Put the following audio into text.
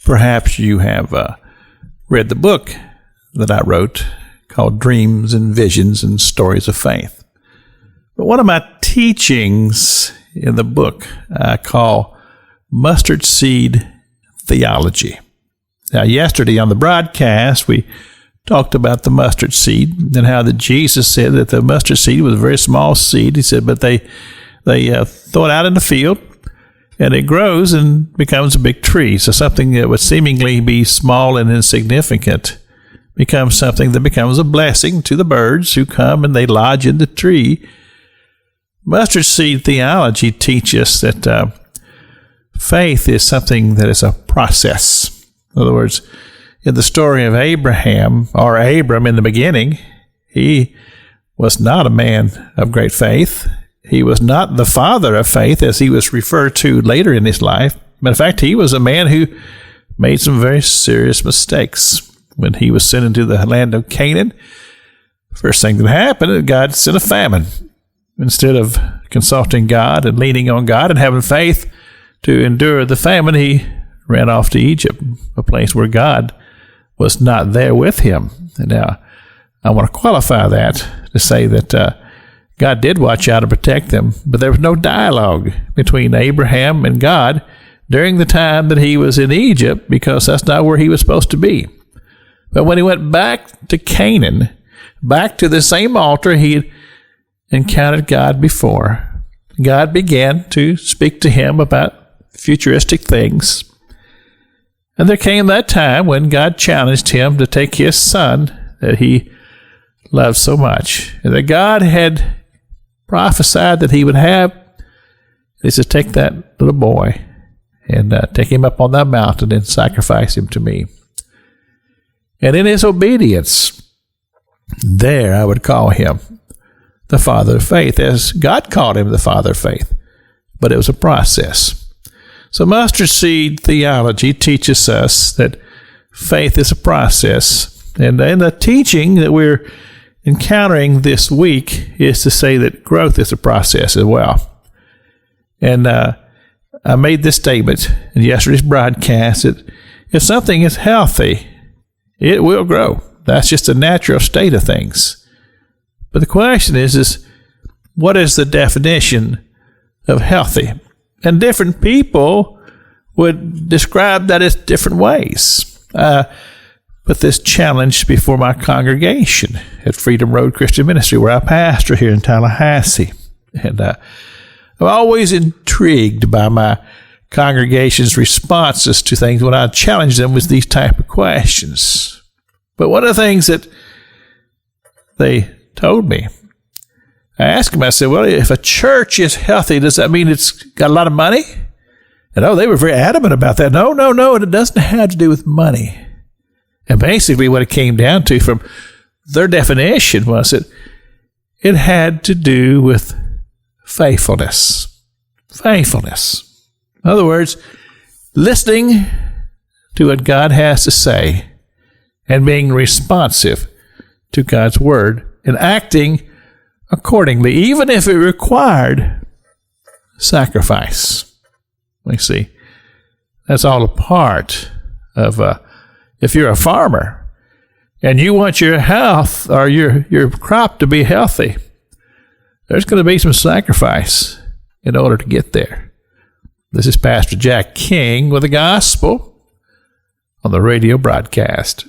Perhaps you have read the book that I wrote called Dreams and Visions and Stories of Faith. But one of my teachings in the book I call Mustard Seed Theology. Now, yesterday on the broadcast, we talked about the mustard seed and how that Jesus said that the mustard seed was a very small seed. He said, but they throw it out in the field, and it grows and becomes a big tree. So something that would seemingly be small and insignificant becomes something that becomes a blessing to the birds who come and they lodge in the tree. Mustard seed theology teaches that faith is something that is a process. In other words, in the story of Abraham, or Abram in the beginning, he was not a man of great faith. He was not the father of faith, as he was referred to later in his life. Matter of fact, he was a man who made some very serious mistakes. When he was sent into the land of Canaan, first thing that happened, God sent a famine. Instead of consulting God and leaning on God and having faith to endure the famine, he ran off to Egypt, a place where God was not there with him. And now, I want to qualify that to say that God did watch out and protect them, but there was no dialogue between Abraham and God during the time that he was in Egypt, because that's not where he was supposed to be. But when he went back to Canaan, back to the same altar he had encountered God before, God began to speak to him about futuristic things. And there came that time when God challenged him to take his son that he loved so much, and that God had prophesied that he would have. He said, take that little boy and take him up on that mountain and sacrifice him to me. And in his obedience, there I would call him the father of faith, as God called him the father of faith. But it was a process. So mustard seed theology teaches us that faith is a process. And in the teaching that we're encountering this week is to say that growth is a process as well. And I made this statement in yesterday's broadcast that if something is healthy, it will grow. That's just a natural state of things. But the question is what is the definition of healthy? And different people would describe that as different ways. Put this challenge before my congregation at Freedom Road Christian Ministry, where I pastor here in Tallahassee. And I'm always intrigued by my congregation's responses to things when I challenge them with these type of questions. But one of the things that they told me, I asked them, I said, well, if a church is healthy, does that mean it's got a lot of money? And they were very adamant about that. No, it doesn't have to do with money. And basically what it came down to from their definition was that it had to do with faithfulness. Faithfulness. In other words, listening to what God has to say and being responsive to God's word and acting accordingly, even if it required sacrifice. We see, that's all a part of, if you're a farmer and you want your health or your crop to be healthy, there's going to be some sacrifice in order to get there. This is Pastor Jack King with the gospel on the radio broadcast.